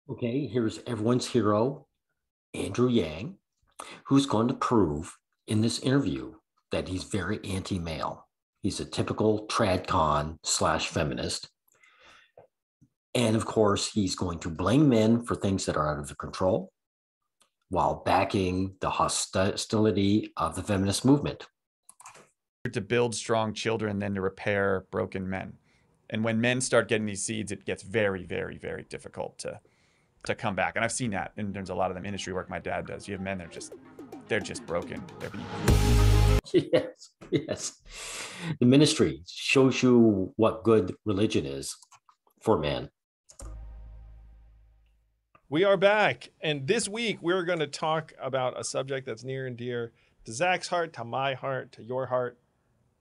Okay, here's everyone's hero, Andrew Yang, who's going to prove in this interview that he's very anti-male. He's a typical tradcon slash feminist. And of course, he's going to blame men for things that are out of their control while backing the hostility of the feminist movement. To build strong children than to repair broken men. And when men start getting these seeds, it gets very, very, very difficult to come back. And I've seen that in terms of a lot of the industry work my dad does. You have men that are they're just broken. They're being Yes, yes. The ministry shows you what good religion is for men. We are back, and this week we're going to talk about a subject that's near and dear to Zach's heart, to my heart, to your heart: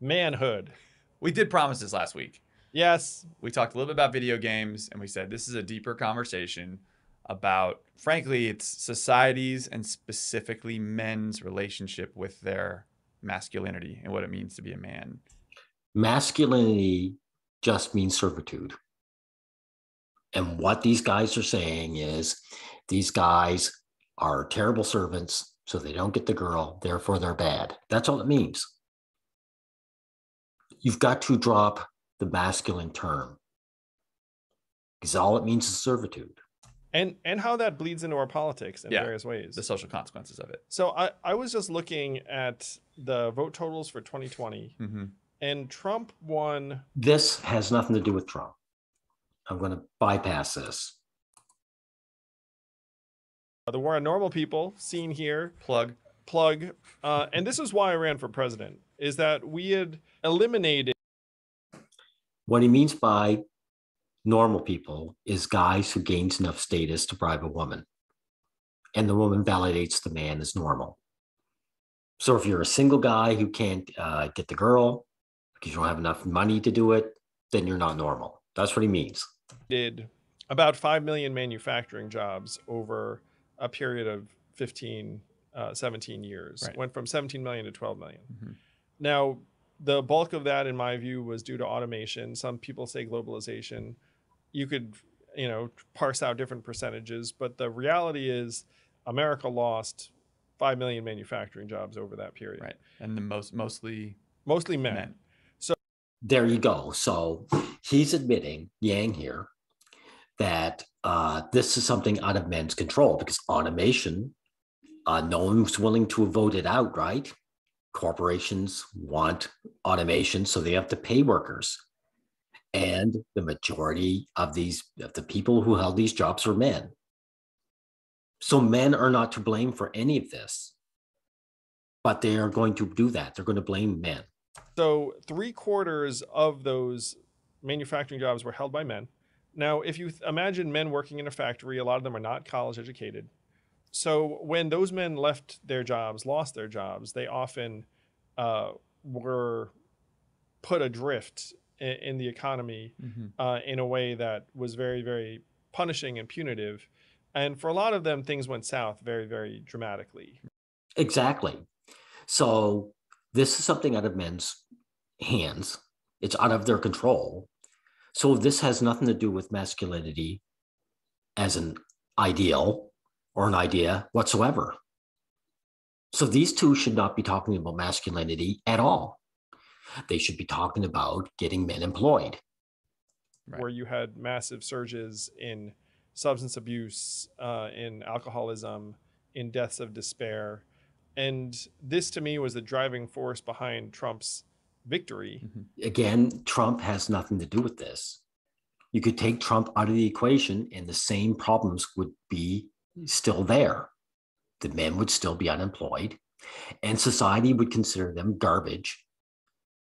manhood. We did promise this last week. Yes. We talked a little bit about video games, and we said this is a deeper conversation about, frankly, it's society's and specifically men's relationship with their masculinity and what it means to be a man. Masculinity just means servitude. And what these guys are saying is these guys are terrible servants, so they don't get the girl, therefore they're bad. That's all it means. You've got to drop the masculine term because all it means is servitude. And how that bleeds into our politics in various ways. The social consequences of it. So I was just looking at the vote totals for 2020, and Trump won. This has nothing to do with Trump. I'm going to bypass this. The war on normal people, seen here. Plug. And this is why I ran for president, is that we had eliminated. What he means by normal people is guys who gains enough status to bribe a woman. And the woman validates the man as normal. So if you're a single guy who can't get the girl because you don't have enough money to do it, then you're not normal. That's what he means. Did about 5 million manufacturing jobs over a period of 17 years. Right. Went from 17 million to 12 million. Now, the bulk of that, in my view, was due to automation. Some people say globalization. You could, parse out different percentages, but the reality is America lost 5 million manufacturing jobs over that period. Right. And the mostly men. So there you go. So he's admitting, Yang here, that this is something out of men's control because automation, no one's willing to vote it out, right? Corporations want automation, so they have to pay workers. And the majority of the people who held these jobs are men. So men are not to blame for any of this, but they are going to do that. They're going to blame men. So 3/4 of those manufacturing jobs were held by men. Now, if you imagine men working in a factory, a lot of them are not college educated. So when those men lost their jobs, they often were put adrift in the economy in a way that was very, very punishing and punitive. And for a lot of them, things went south very, very dramatically. Exactly. So this is something out of men's hands. It's out of their control. So this has nothing to do with masculinity as an ideal or an idea whatsoever. So these two should not be talking about masculinity at all. They should be talking about getting men employed. Right. Where you had massive surges in substance abuse, in alcoholism, in deaths of despair. And this, to me, was the driving force behind Trump's victory. Again, Trump has nothing to do with this. You could take Trump out of the equation and the same problems would be still there. The men would still be unemployed and society would consider them garbage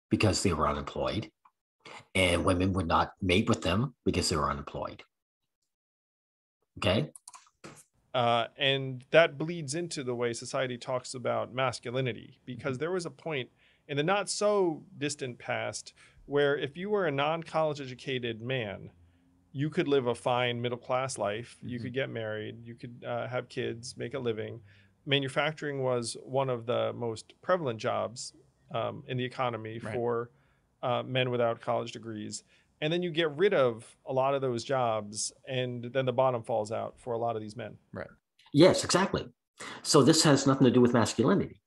because they were unemployed, and women would not mate with them because they were unemployed. Okay? And that bleeds into the way society talks about masculinity, because there was a point in the not so distant past where if you were a non-college educated man, you could live a fine middle-class life. You could get married. You could have kids, make a living. Manufacturing was one of the most prevalent jobs in the economy for men without college degrees. And then you get rid of a lot of those jobs, and then the bottom falls out for a lot of these men. Right. Yes, exactly. So this has nothing to do with masculinity.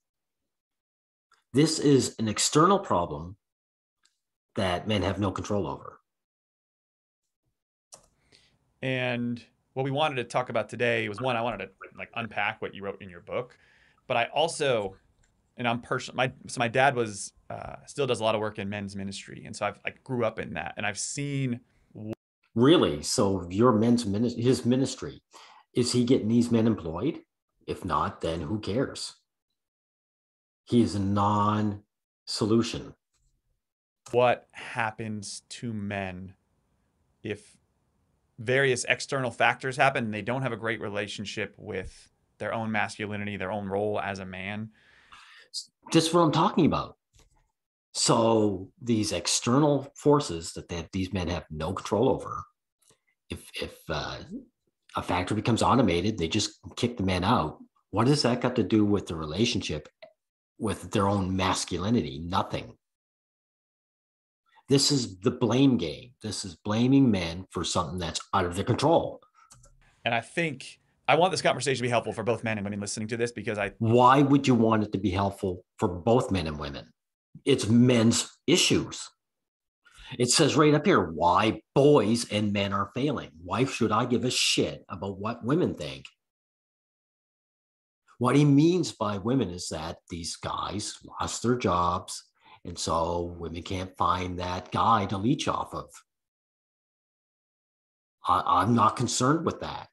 This is an external problem that men have no control over. And what we wanted to talk about today was, one, I wanted to like unpack what you wrote in your book, but I also, and I'm personally, my dad was still does a lot of work in men's ministry, and so I grew up in that, and I've seen. Really? So your his ministry, is he getting these men employed? If not, then who cares? He is a non-solution. What happens to men if various external factors happen and they don't have a great relationship with their own masculinity, their own role as a man? Just what I'm talking about. So these external forces that these men have no control over, if a factory becomes automated, they just kick the men out. What has that got to do with the relationship with their own masculinity? Nothing. This is the blame game. This is blaming men for something that's out of their control. And I think I want this conversation to be helpful for both men and women listening to this, because Why would you want it to be helpful for both men and women? It's men's issues. It says right up here why boys and men are failing. Why should I give a shit about what women think? What he means by women is that these guys lost their jobs, and so women can't find that guy to leech off of. I'm not concerned with that.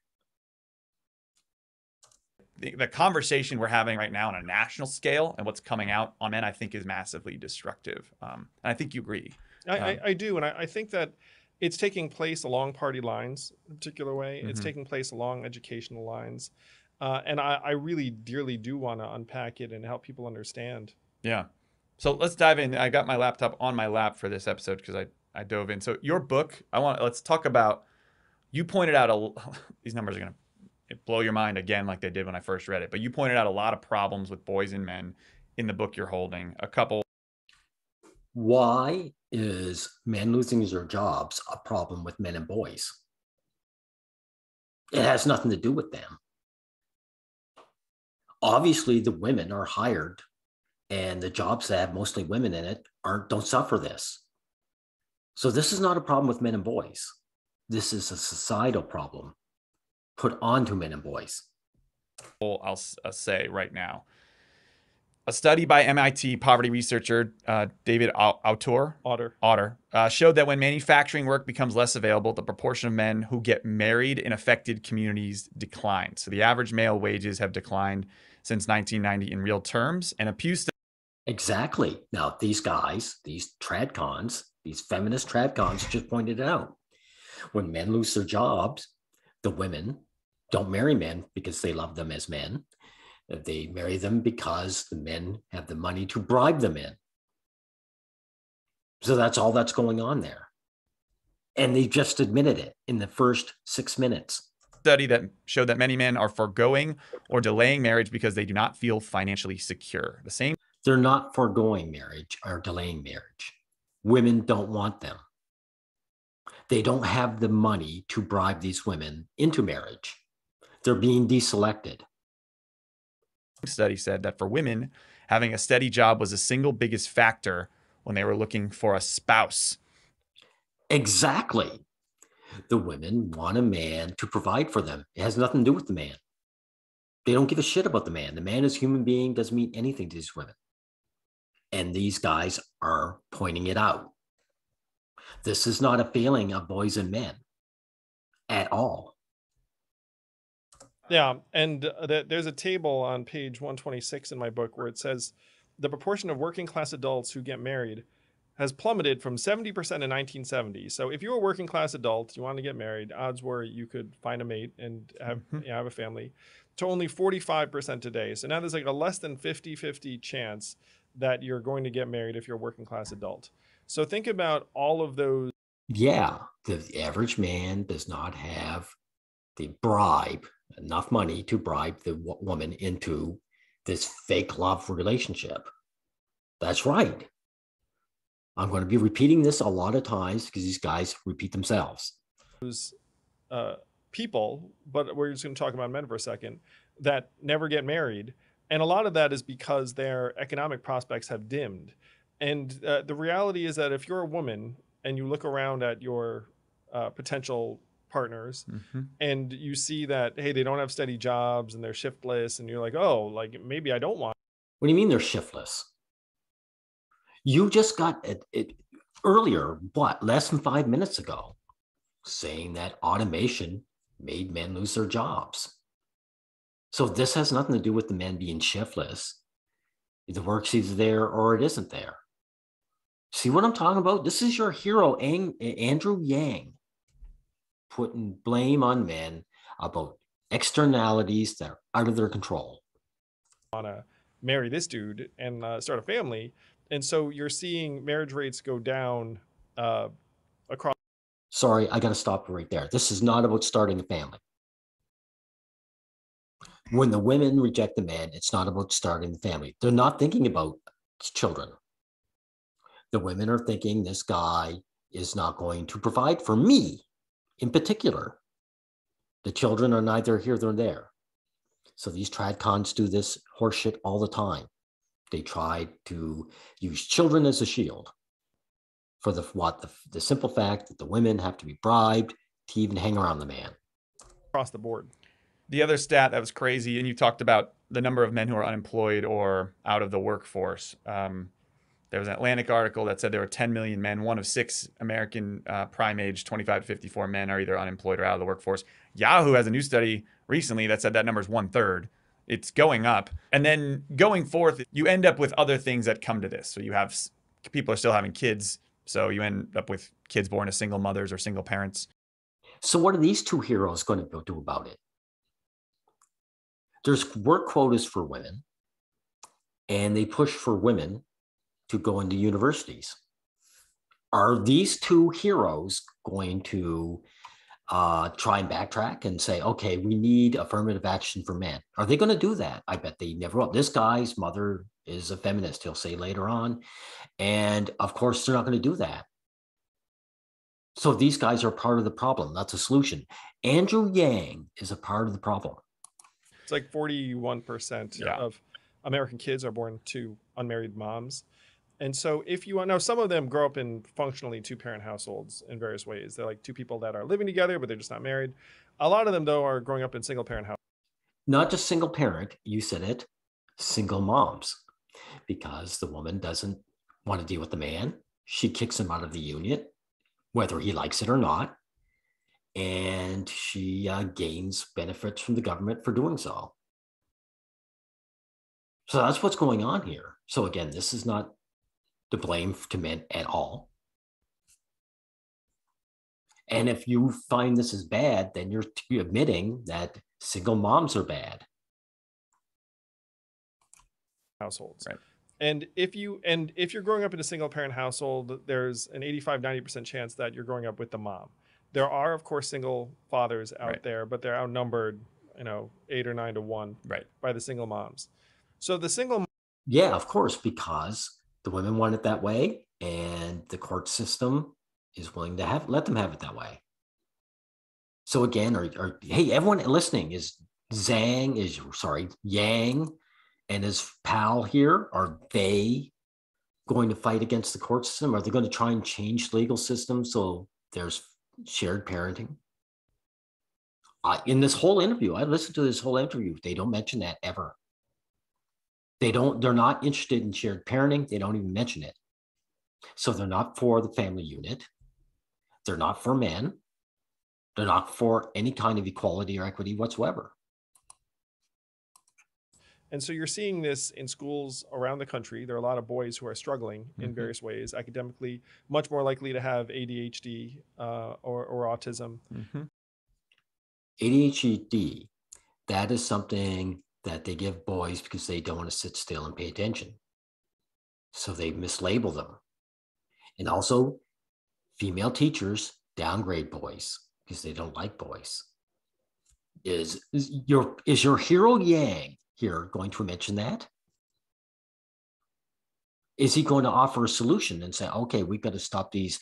the conversation we're having right now on a national scale and what's coming out on men, I think, is massively destructive. And I think you agree. I do. And I think that it's taking place along party lines in a particular way. It's taking place along educational lines. And I really dearly do want to unpack it and help people understand. Yeah. So let's dive in. I got my laptop on my lap for this episode because I dove in. So your book, let's talk about, you pointed out, these numbers are going to blow your mind again like they did when I first read it, but you pointed out a lot of problems with boys and men in the book you're holding. A couple. Why is men losing their jobs a problem with men and boys? It has nothing to do with them. Obviously, the women are hired, and the jobs that have mostly women in it don't suffer this. So this is not a problem with men and boys. This is a societal problem put onto men and boys. I'll say right now. A study by MIT poverty researcher David Otter showed that when manufacturing work becomes less available, the proportion of men who get married in affected communities declines. So the average male wages have declined since 1990 in real terms. And a Pew study. Exactly. Now, these guys, these tradcons, these feminist tradcons just pointed it out. When men lose their jobs, the women don't marry men because they love them as men. They marry them because the men have the money to bribe them in. So that's all that's going on there. And they just admitted it in the first 6 minutes. Study that showed that many men are foregoing or delaying marriage because they do not feel financially secure. They're not foregoing marriage or delaying marriage. Women don't want them. They don't have the money to bribe these women into marriage. They're being deselected. Study said that for women, having a steady job was the single biggest factor when they were looking for a spouse. Exactly. The women want a man to provide for them. It has nothing to do with the man. They don't give a shit about the man. The man as a human being doesn't mean anything to these women. And these guys are pointing it out. This is not a failing of boys and men at all. Yeah, and there's a table on page 126 in my book where it says the proportion of working class adults who get married has plummeted from 70% in 1970. So if you're a working class adult, you want to get married, odds were you could find a mate and have a family, to only 45% today. So now there's like a less than 50-50 chance that you're going to get married if you're a working class adult. So think about all of those. Yeah, the average man does not have enough money to bribe the woman into this fake love relationship. That's right. I'm going to be repeating this a lot of times because these guys repeat themselves. People, but we're just going to talk about men for a second, that never get married. And a lot of that is because their economic prospects have dimmed. And the reality is that if you're a woman and you look around at your potential partners and you see that, hey, they don't have steady jobs and they're shiftless, and you're like, oh, like maybe I don't want. What do you mean they're shiftless? You just got it earlier, what, less than 5 minutes ago, saying that automation made men lose their jobs. So this has nothing to do with the men being shiftless. The work's either there or it isn't there. See what I'm talking about? This is your hero, Andrew Yang, putting blame on men about externalities that are out of their control. Want to marry this dude and start a family. And so you're seeing marriage rates go down across. Sorry, I got to stop right there. This is not about starting a family. When the women reject the man, it's not about starting the family. They're not thinking about children. The women are thinking this guy is not going to provide for me in particular. The children are neither here nor there. So these tradcons do this horseshit all the time. They try to use children as a shield for the simple fact that the women have to be bribed to even hang around the man. Across the board. The other stat that was crazy, and you talked about the number of men who are unemployed or out of the workforce. There was an Atlantic article that said there were 10 million men. 1 of 6 American prime age 25 to 54 men are either unemployed or out of the workforce. Yahoo has a new study recently that said that number is 1/3. It's going up. And then going forth, you end up with other things that come to this. So you have people are still having kids. So you end up with kids born to single mothers or single parents. So what are these two heroes going to do about it? There's work quotas for women, and they push for women to go into universities. Are these two heroes going to try and backtrack and say, okay, we need affirmative action for men? Are they going to do that? I bet they never will. This guy's mother is a feminist, he'll say later on. And of course, they're not going to do that. So these guys are part of the problem, not the solution. Andrew Yang is a part of the problem. It's like 41% of American kids are born to unmarried moms. And so if you want, now some of them grow up in functionally 2-parent households in various ways. They're like 2 people that are living together, but they're just not married. A lot of them, though, are growing up in single-parent households. Not just single parent, you said it, single moms, because the woman doesn't want to deal with the man. She kicks him out of the union, whether he likes it or not. And she gains benefits from the government for doing so. So that's what's going on here. So again, this is not to blame to men at all. And if you find this is bad, then you're admitting that single moms are bad. Households. Right. And if you're growing up in a single parent household, there's an 85-90% chance that you're growing up with the mom. There are, of course, single fathers out there, but they're outnumbered, 8 or 9 to 1 by the single moms. So the single. Yeah, of course, because the women want it that way, and the court system is willing to let them have it that way. So again, hey, everyone listening, is Yang and his pal here, are they going to fight against the court system? Are they going to try and change the legal system so there's shared parenting? In this whole interview, I listened to this whole interview. They don't mention that ever. They're not interested in shared parenting. They don't even mention it. So they're not for the family unit. They're not for men. They're not for any kind of equality or equity whatsoever. And so you're seeing this in schools around the country. There are a lot of boys who are struggling in various ways, academically, much more likely to have ADHD or autism. ADHD, that is something that they give boys because they don't want to sit still and pay attention. So they mislabel them. And also, female teachers downgrade boys because they don't like boys. Is your hero Yang here going to mention that? Is he going to offer a solution and say, okay, we've got to stop these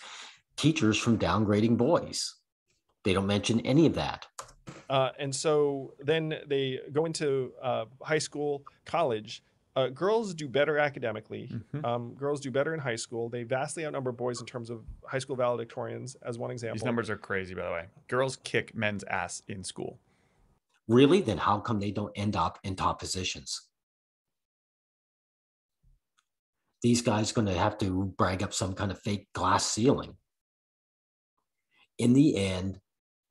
teachers from downgrading boys? They don't mention any of that. And so then they go into high school, college. Girls do better academically. Girls do better in high school. They vastly outnumber boys in terms of high school valedictorians, as one example. These numbers are crazy, by the way. Girls kick men's ass in school. Really? Then how come they don't end up in top positions? These guys are going to have to brag up some kind of fake glass ceiling. In the end,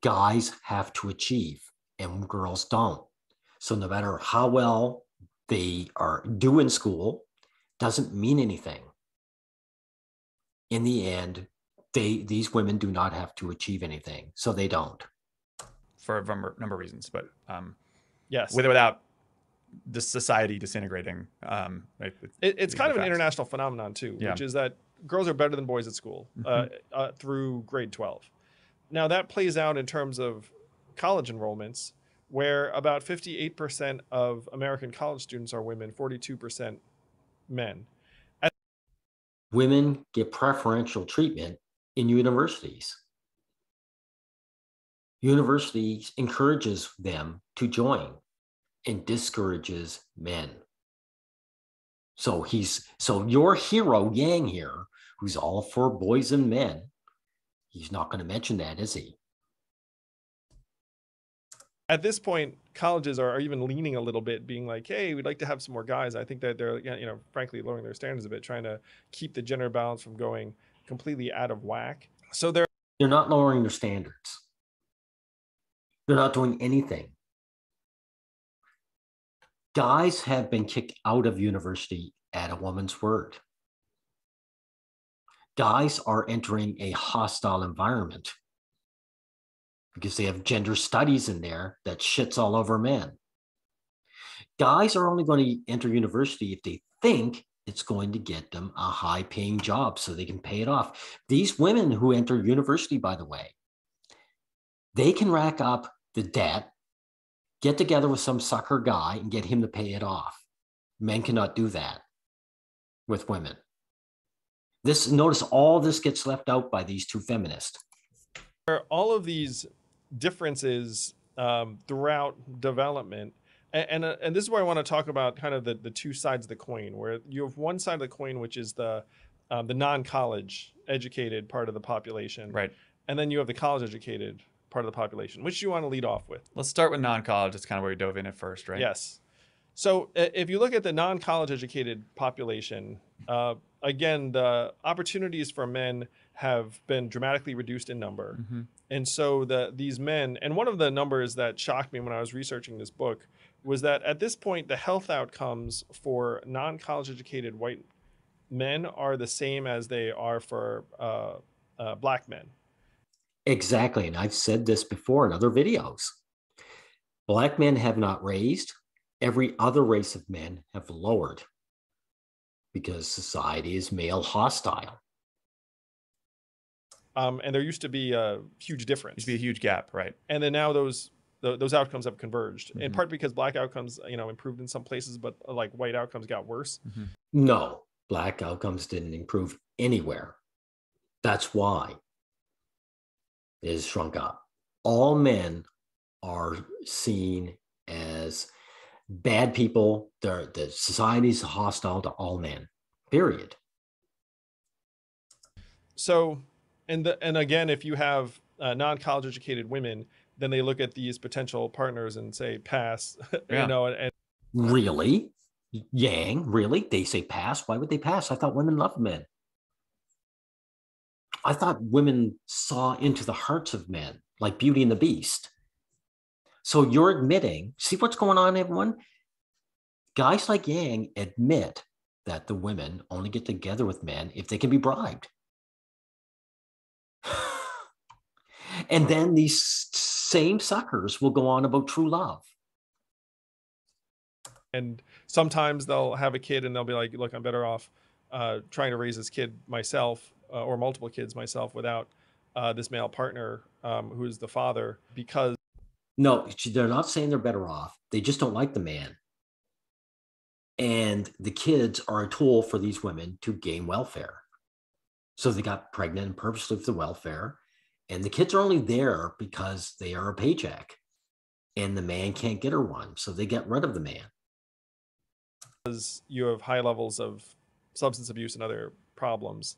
guys have to achieve and girls don't. So no matter how well they are doing school, doesn't mean anything. In the end, these women do not have to achieve anything, so they don't. For a number of reasons, but yes, without the society disintegrating. Right? It's kind of an international phenomenon too, which is that girls are better than boys at school through grade 12. Now that plays out in terms of college enrollments, where about 58% of American college students are women, 42% men. Women get preferential treatment in universities. Universities encourages them to join and discourages men. So your hero Yang here, who's all for boys and men, he's not going to mention that, is he? At this point, colleges are even leaning a little bit, being like, hey, we'd like to have some more guys. I think that they're, frankly, lowering their standards a bit, trying to keep the gender balance from going completely out of whack. So they're not lowering their standards. They're not doing anything. Guys have been kicked out of university at a woman's word. Guys are entering a hostile environment because they have gender studies in there that shits all over men. Guys are only going to enter university if they think it's going to get them a high-paying job so they can pay it off. These women who enter university, by the way, they can rack up the debt, get together with some sucker guy and get him to pay it off. Men cannot do that with women. Notice all this gets left out by these two feminists. All of these differences throughout development, and this is where I want to talk about kind of the two sides of the coin, where you have one side of the coin, which is the non-college educated part of the population, right? And then you have the college educated part of the population. Which do you want to lead off with? Let's start with non-college. That's kind of where we dove in at first, right? Yes. So if you look at the non-college educated population, again, the opportunities for men have been dramatically reduced in number. And so these men, and one of the numbers that shocked me when I was researching this book was that at this point, the health outcomes for non-college educated white men are the same as they are for black men. Exactly. And I've said this before in other videos. Black men have not raised. Every other race of men have lowered because society is male hostile. And there used to be a huge difference. Used to be a huge gap, right? And then now those outcomes have converged, in part because black outcomes, improved in some places, but like white outcomes got worse. No, black outcomes didn't improve anywhere. That's why it has shrunk up. All men are seen as bad people. The society is hostile to all men, period. So, and again, if you have non-college educated women, then they look at these potential partners and say, pass, and really? Yang, really? They say pass? Why would they pass? I thought women loved men. I thought women saw into the hearts of men, like Beauty and the Beast. So you're admitting, see what's going on, everyone? Guys like Yang admit that the women only get together with men if they can be bribed. And then these same suckers will go on about true love. And sometimes they'll have a kid and they'll be like, look, I'm better off trying to raise this kid myself or multiple kids myself without this male partner who's the father, because... No, they're not saying they're better off. They just don't like the man. And the kids are a tool for these women to gain welfare. So they got pregnant and purposely for the welfare. And the kids are only there because they are a paycheck. And the man can't get her one. So they get rid of the man. Because you have high levels of substance abuse and other problems.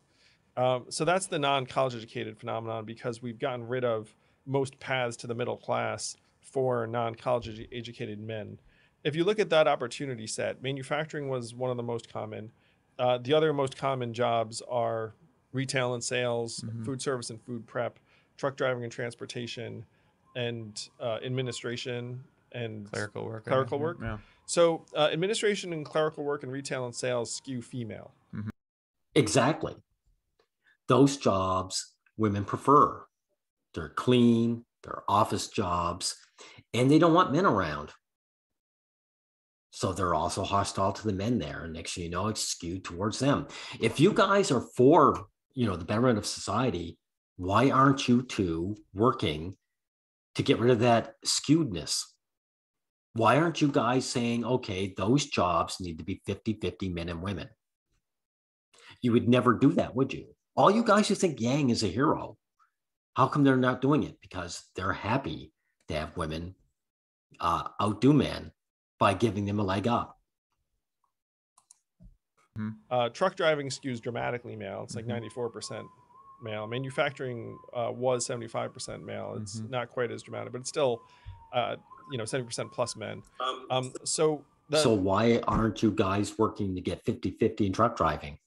So that's the non-college educated phenomenon, because we've gotten rid of most paths to the middle class for non-college educated men. If you look at that opportunity set, manufacturing was one of the most common. The other most common jobs are retail and sales, food service and food prep, truck driving and transportation, and administration and Clerical work. Clerical work. Yeah. So administration and clerical work and retail and sales skew female. Exactly. Those jobs women prefer. They're clean, they're office jobs, and they don't want men around. So they're also hostile to the men there. And next thing you know, it's skewed towards them. If you guys are for, the betterment of society, why aren't you two working to get rid of that skewedness? Why aren't you guys saying, okay, those jobs need to be 50-50 men and women? You would never do that, would you? All you guys who think Yang is a hero, how come they're not doing it? Because they're happy to have women outdo men by giving them a leg up. Truck driving skews dramatically male. It's like 94% male. Manufacturing was 75% male. It's not quite as dramatic, but it's still, 70% plus men. So why aren't you guys working to get 50-50 in truck driving?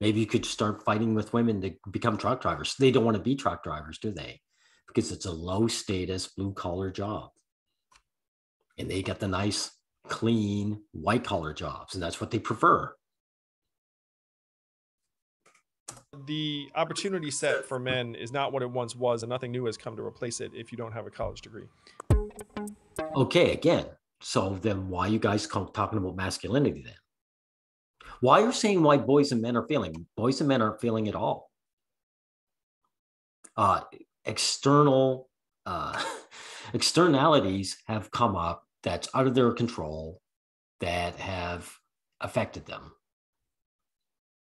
Maybe you could start fighting with women to become truck drivers. They don't want to be truck drivers, do they? Because it's a low status, blue collar job. And they got the nice, clean, white collar jobs. And that's what they prefer. The opportunity set for men is not what it once was, and nothing new has come to replace it if you don't have a college degree. Okay, again. So then why are you guys talking about masculinity then? Why are you saying why boys and men are feeling? Boys and men aren't feeling at all. Externalities have come up that's out of their control that have affected them.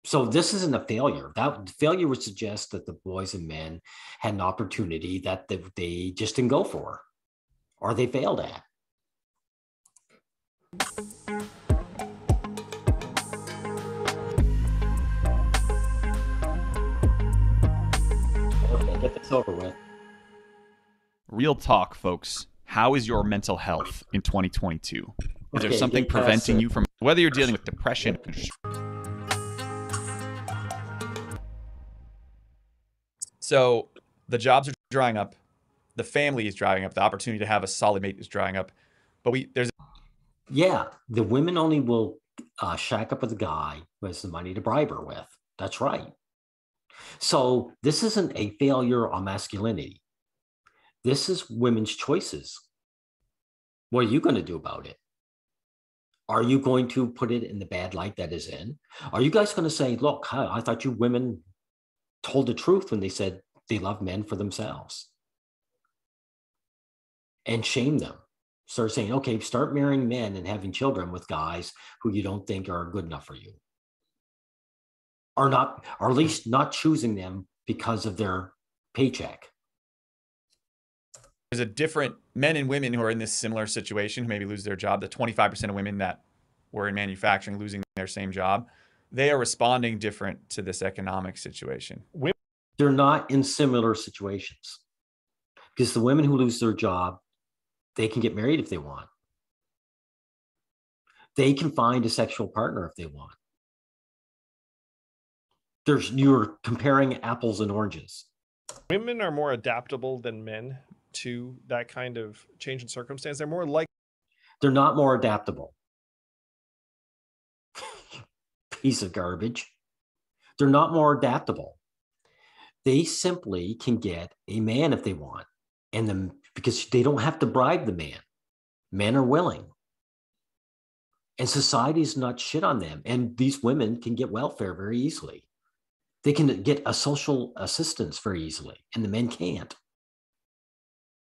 So this isn't a failure. That failure would suggest that the boys and men had an opportunity that they just didn't go for, or they failed at. Get this over with. Real talk, folks. How is your mental health in 2022? Is there something preventing you from, whether you're dealing with depression? So the jobs are drying up, the family is drying up, the opportunity to have a solid mate is drying up. But the women only will shack up with a guy who has the money to bribe her with. That's right. So this isn't a failure on masculinity. This is women's choices. What are you going to do about it? Are you going to put it in the bad light that is in? Are you guys going to say, look, I thought you women told the truth when they said they love men for themselves? And shame them. Start saying, okay, start marrying men and having children with guys who you don't think are good enough for you. Or at least not choosing them because of their paycheck. There's a different men and women who are in this similar situation, who maybe lose their job. The 25% of women that were in manufacturing losing their same job, they are responding different to this economic situation. They're not in similar situations, because the women who lose their job, they can get married if they want. They can find a sexual partner if they want. You're comparing apples and oranges. Women are more adaptable than men to that kind of change in circumstance. They're more like. They're not more adaptable. Piece of garbage. They're not more adaptable. They simply can get a man if they want, because they don't have to bribe the man. Men are willing. And society is not shit on them. And these women can get welfare very easily. They can get a social assistance very easily, and the men can't.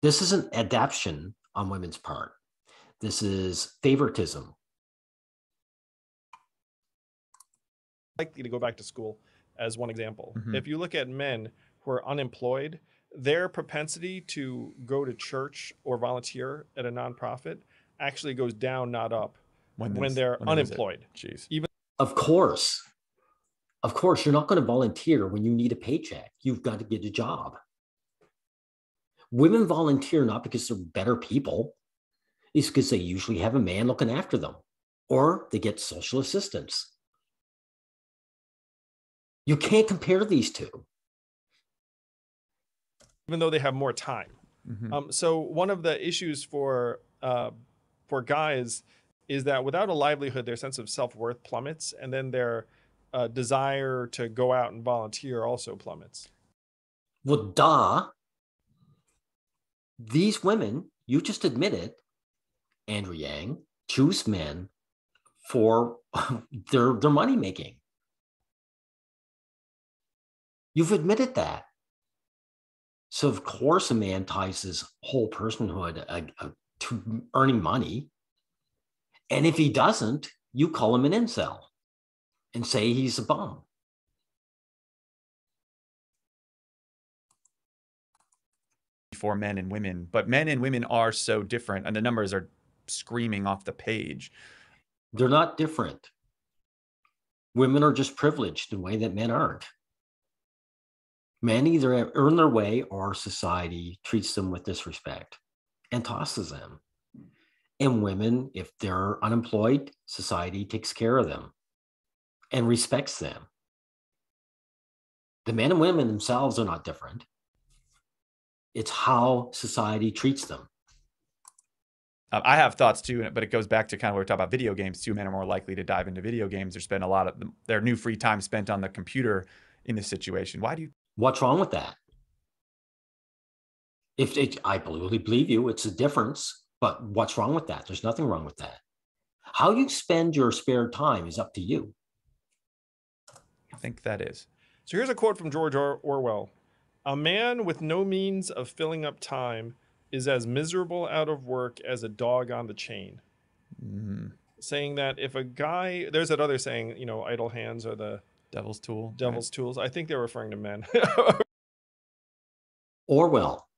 This isn't adaptation on women's part. This is favoritism. likely to go back to school, as one example. Mhm. If you look at men who are unemployed, their propensity to go to church or volunteer at a nonprofit actually goes down, not up, when they're when they lose it. unemployed. Jeez. Of course. Of course, you're not going to volunteer when you need a paycheck. You've got to get a job. Women volunteer not because they're better people. It's because they usually have a man looking after them, or they get social assistance. You can't compare these two. Even though they have more time. Mhm. So one of the issues for guys is that without a livelihood, their sense of self-worth plummets, and then their desire to go out and volunteer also plummets. Well, duh. These women, you just admitted, Andrew Yang, choose men for their money making. You've admitted that. So of course a man ties his whole personhood to earning money. And if he doesn't, you call him an incel and say he's a bum. For men and women, but men and women are so different, and the numbers are screaming off the page. They're not different. Women are just privileged in a way that men aren't. Men either earn their way or society treats them with disrespect and tosses them. And women, if they're unemployed, society takes care of them and respects them. The men and women themselves are not different. It's how society treats them. I have thoughts too, but it goes back to kind of what we're talking about video games too. Men are more likely to dive into video games or spend a lot of their new free time spent on the computer in this situation. Why do you? What's wrong with that? I believe you, it's a difference, but what's wrong with that? There's nothing wrong with that. How you spend your spare time is up to you. I think that is. So here's a quote from George Orwell. "A man with no means of filling up time is as miserable out of work as a dog on the chain." Mm-hmm. Saying that if a guy, there's that other saying, idle hands are the Devil's tool. devil's tools. I think they're referring to men. Orwell,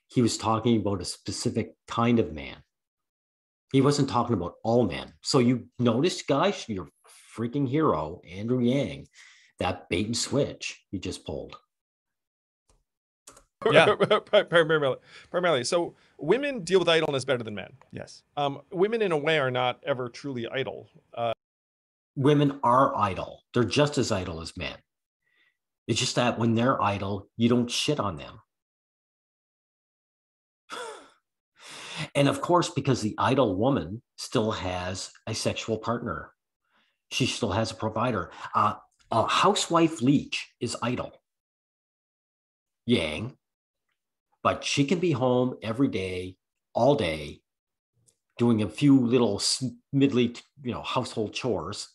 he was talking about a specific kind of man. He wasn't talking about all men. So you noticed, guys, your freaking hero, Andrew Yang, that bait and switch you just pulled. Yeah. Primarily. So women deal with idleness better than men. Yes. Women, in a way, are not ever truly idle. Women are idle. They're just as idle as men. It's just that when they're idle, you don't shit on them. And of course, because the idle woman still has a sexual partner, she still has a provider. A housewife leech is idle. Yang, but she can be home every day, all day, doing a few little middly, household chores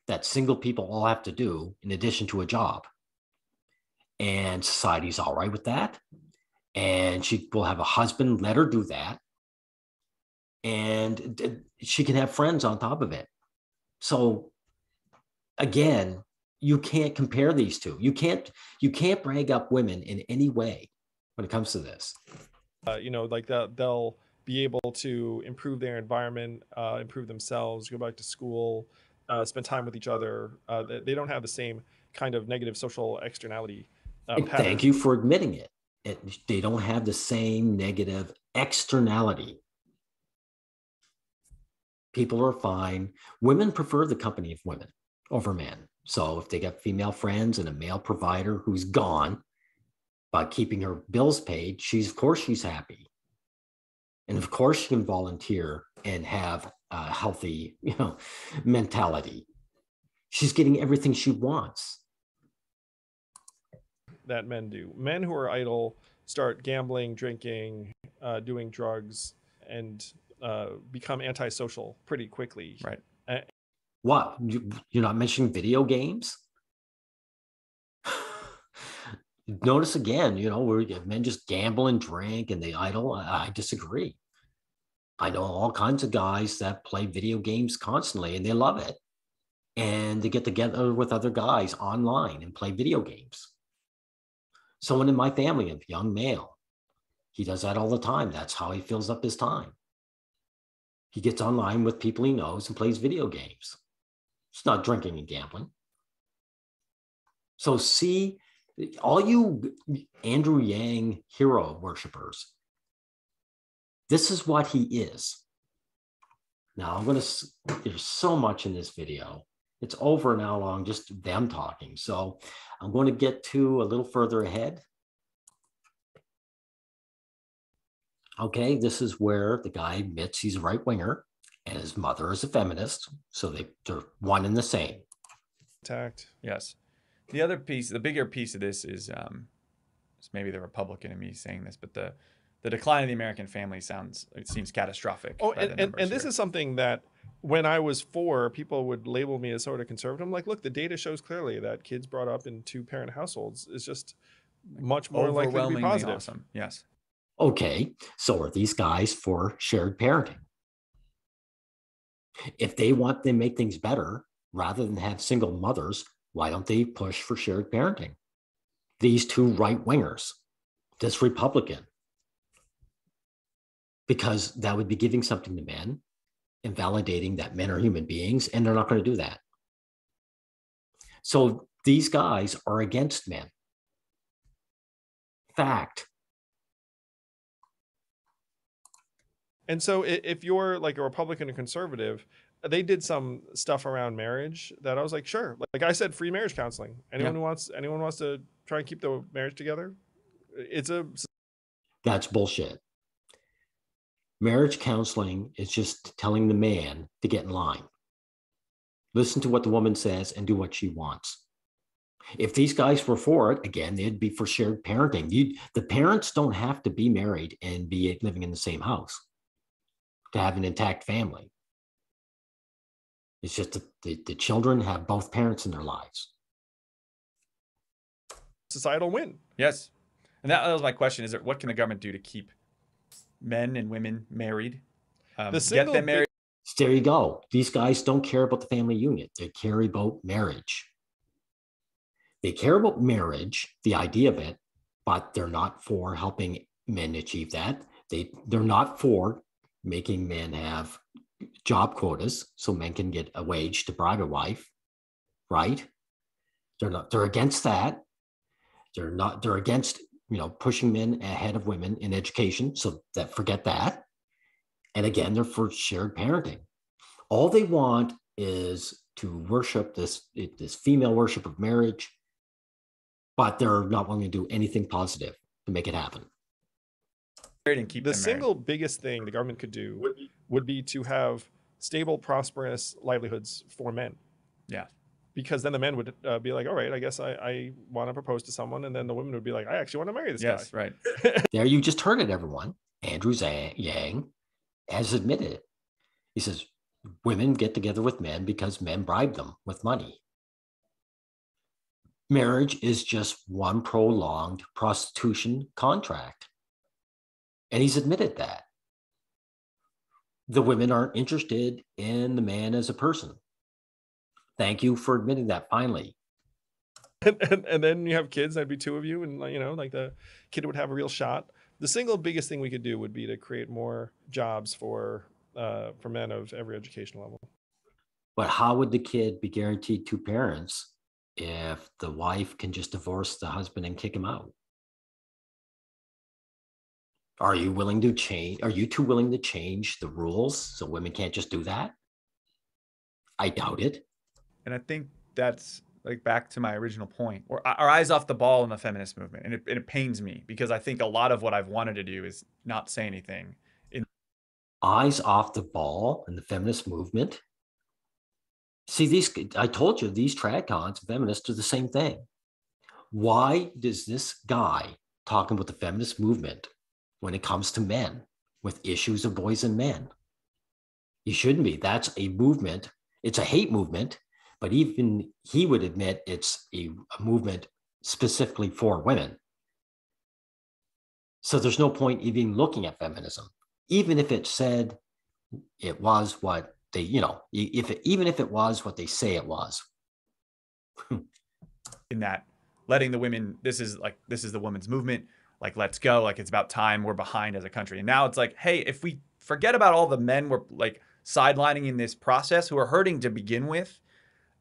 that single people all have to do in addition to a job. And society's all right with that. And she will have a husband, let her do that. And she can have friends on top of it. So again, you can't compare these two. You can't brag up women in any way when it comes to this. Like that, they'll be able to improve their environment, improve themselves, go back to school, spend time with each other. They don't have the same kind of negative social externality pattern. Thank you for admitting it. They don't have the same negative externality. People are fine. Women prefer the company of women over men. So if they got female friends and a male provider who's gone by keeping her bills paid, of course she's happy. And of course she can volunteer and have a healthy, mentality. She's getting everything she wants. That men do. Men who are idle start gambling, drinking, doing drugs, and become antisocial pretty quickly. Right. What? You're not mentioning video games? Notice again, where men just gamble and drink and they idle. I disagree. I know all kinds of guys that play video games constantly and they love it. and to get together with other guys online and play video games. Someone in my family, a young male, he does that all the time. That's how he fills up his time. He gets online with people he knows and plays video games. It's not drinking and gambling. So see, all you Andrew Yang hero worshipers, this is what he is. Now there's so much in this video. It's over an hour long, just them talking. So I'm going to get to a little further ahead. Okay, this is where the guy admits he's a right winger and his mother is a feminist. So they're one and the same. Tact. Yes. The other piece, the bigger piece of this is maybe the Republican in me saying this, but the decline of the American family seems catastrophic. Oh, and this is something that when I was 4, people would label me as sort of conservative. I'm like, look, the data shows clearly that kids brought up in 2-parent households is just much more likely to be positive. Awesome. Yes. Okay, so are these guys for shared parenting? If they want to make things better, rather than have single mothers, why don't they push for shared parenting? These two right wingers, this Republican, because that would be giving something to men and validating that men are human beings, and they're not going to do that. So these guys are against men. Fact. And so if you're like a Republican or conservative, they did some stuff around marriage that I was like, sure. Like I said, free marriage counseling. Anyone wants to try and keep the marriage together, that's bullshit. Marriage counseling is just telling the man to get in line. Listen to what the woman says and do what she wants. If these guys were for it, again, they'd be for shared parenting. The parents don't have to be married and be living in the same house to have an intact family. It's just the children have both parents in their lives. Societal win. Yes. And that was my question. What can the government do to keep men and women married? Get them married. There you go. These guys don't care about the family unit. They care about marriage. They care about marriage, the idea of it, but they're not for helping men achieve that. They're not for making men have job quotas so men can get a wage to bribe a wife, right? They're against that. They're against, pushing men ahead of women in education. So forget that. And again, they're for shared parenting. All they want is to worship this female worship of marriage, but they're not willing to do anything positive to make it happen. And keep the single biggest thing the government could do would be to have stable, prosperous livelihoods for men. Yeah. Because then the men would be like, all right, I guess I want to propose to someone. And then the women would be like, I actually want to marry this guy. Yes, right. There, you just heard it, everyone. Andrew Yang has admitted it. He says, women get together with men because men bribe them with money. Marriage is just one prolonged prostitution contract. And he's admitted that. The women aren't interested in the man as a person. Thank you for admitting that finally. And then you have kids, that'd be 2 of you, and like the kid would have a real shot. The single biggest thing we could do would be to create more jobs for men of every education level. But how would the kid be guaranteed 2 parents if the wife can just divorce the husband and kick him out? Are you willing to change? Are you too willing to change the rules so women can't just do that? I doubt it. And I think that's like back to my original point, or our eyes off the ball in the feminist movement. And it pains me because I think a lot of what I've wanted to do is not say anything. Eyes off the ball in the feminist movement. See, I told you, these tradcons and feminists are the same thing. Why does this guy talking about the feminist movement when it comes to men with issues of boys and men? You shouldn't be. That's a movement. It's a hate movement, but even he would admit it's a movement specifically for women. So there's no point even looking at feminism. Even if it said it was what they, even if it was what they say it was. In that, letting the women, this is the women's movement. Like, let's go. Like, it's about time. We're behind as a country. And now it's like, hey, if we forget about all the men we're like sidelining in this process who are hurting to begin with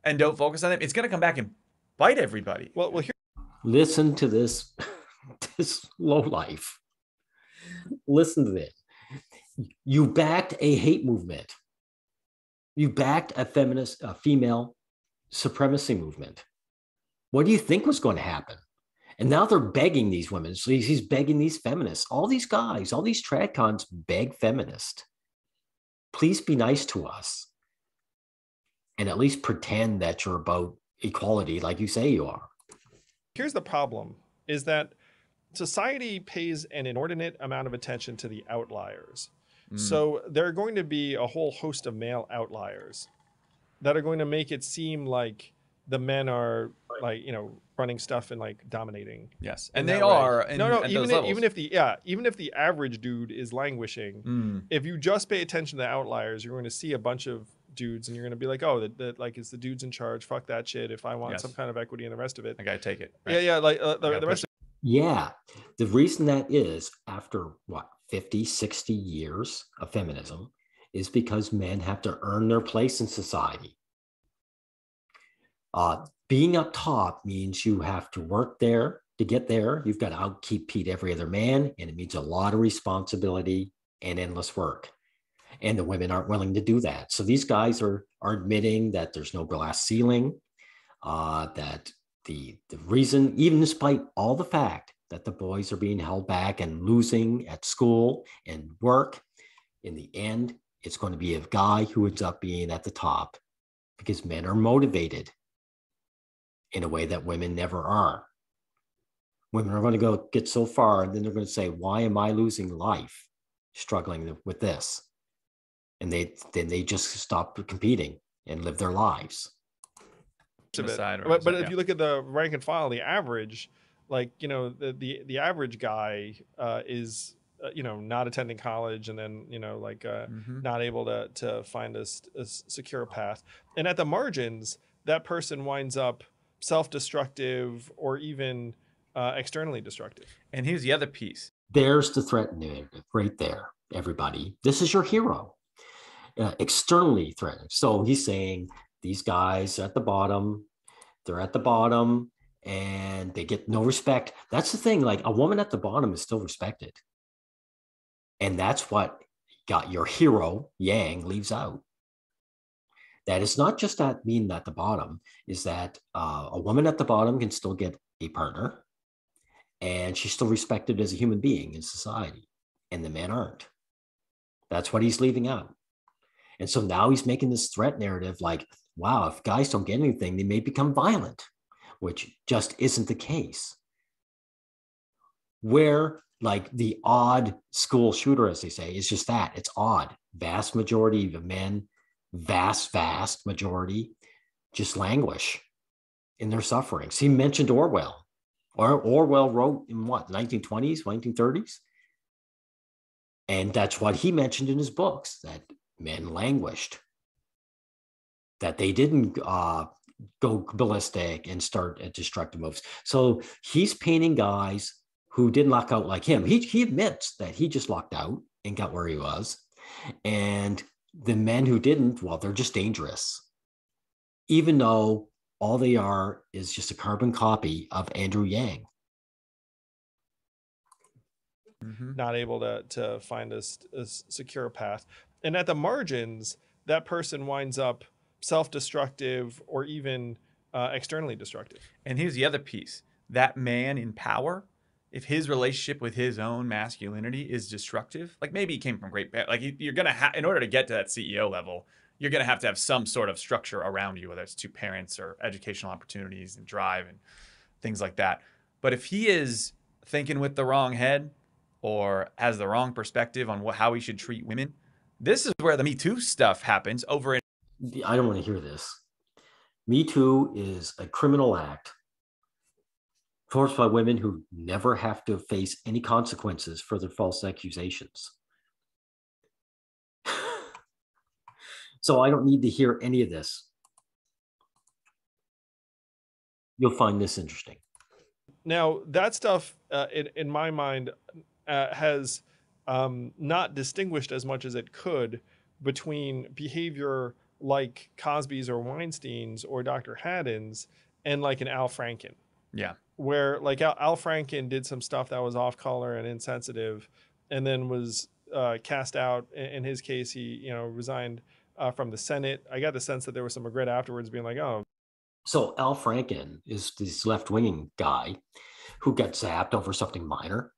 and don't focus on them, it's going to come back and bite everybody. Well, here. Listen to this, this lowlife. Listen to this. You backed a hate movement. You backed a female supremacy movement. What do you think was going to happen? And now they're begging these women. So he's begging these feminists. All these guys, all these tradcons beg feminists. Please be nice to us. And at least pretend that you're about equality like you say you are. Here's the problem, is that society pays an inordinate amount of attention to the outliers. So there are going to be a whole host of male outliers that are going to make it seem like the men are like, running stuff and like dominating. Yes. And they are. Even if the average dude is languishing, if you just pay attention to the outliers, you're going to see a bunch of dudes and you're going to be like, oh, that like it's the dudes in charge. Fuck that shit. If I want some kind of equity in the rest of it, I got to take it. Right? Yeah. Like the rest of Yeah. The reason that is, after 50, 60 years of feminism, is because men have to earn their place in society. Being up top means you have to work there to get there. You've got to outkeep every other man, and it means a lot of responsibility and endless work. And the women aren't willing to do that. So these guys are admitting that there's no glass ceiling, that the reason, even despite all the fact that the boys are being held back and losing at school and work, in the end, it's going to be a guy who ends up being at the top, because men are motivated in a way that women never are. Women are going to get so far, and then they're going to say, why am I losing life struggling with this? And then they just stop competing and live their lives. But if you look at the rank and file, the average, like, the average guy is, not attending college, and then, not able to find a secure path. And at the margins, that person winds up self-destructive or even externally destructive. And here's the other piece. There's the threat narrative right there, everybody. This is your hero. Externally threatening. So he's saying these guys are at the bottom, they're at the bottom, and they get no respect. That's the thing. Like, a woman at the bottom is still respected. And that's what got your hero, Yang, leaves out. That it's not just that being at the bottom, is that a woman at the bottom can still get a partner, and she's still respected as a human being in society, and the men aren't. That's what he's leaving out. And so now he's making this threat narrative like, wow, if guys don't get anything, they may become violent, which just isn't the case. Where, like, the odd school shooter, as they say, is just that. It's odd. Vast majority of men, vast majority, just languish in their sufferings. He mentioned Orwell. Orwell wrote in what, 1920s, 1930s? And that's what he mentioned in his books, that men languished, that they didn't go ballistic and start destructive moves. So he's painting guys who didn't lock out like him. He admits that he just locked out and got where he was. And the men who didn't, well, they're just dangerous, even though all they are is just a carbon copy of Andrew Yang. Not able to find a secure path. And at the margins, that person winds up self-destructive or even externally destructive. And here's the other piece. That man in power, if his relationship with his own masculinity is destructive, like maybe he came from great, like you're going to have, in order to get to that CEO level, you're going to have some sort of structure around you, whether it's two parents or educational opportunities and drive and things like that. But if he is thinking with the wrong head or has the wrong perspective on how he should treat women, this is where the Me Too stuff happens over in. I don't want to hear this. Me Too is a criminal act forced by women who never have to face any consequences for their false accusations. So I don't need to hear any of this. You'll find this interesting. Now, that stuff, in my mind, has not distinguished as much as it could between behavior like Cosby's or Weinstein's or Dr. Haddon's and like an Al Franken. Yeah. Where like Al Franken did some stuff that was off color and insensitive, and then was cast out. In his case, he resigned from the Senate. I got the sense that there was some regret afterwards, being like, oh. So Al Franken is this left-wing guy who got zapped over something minor.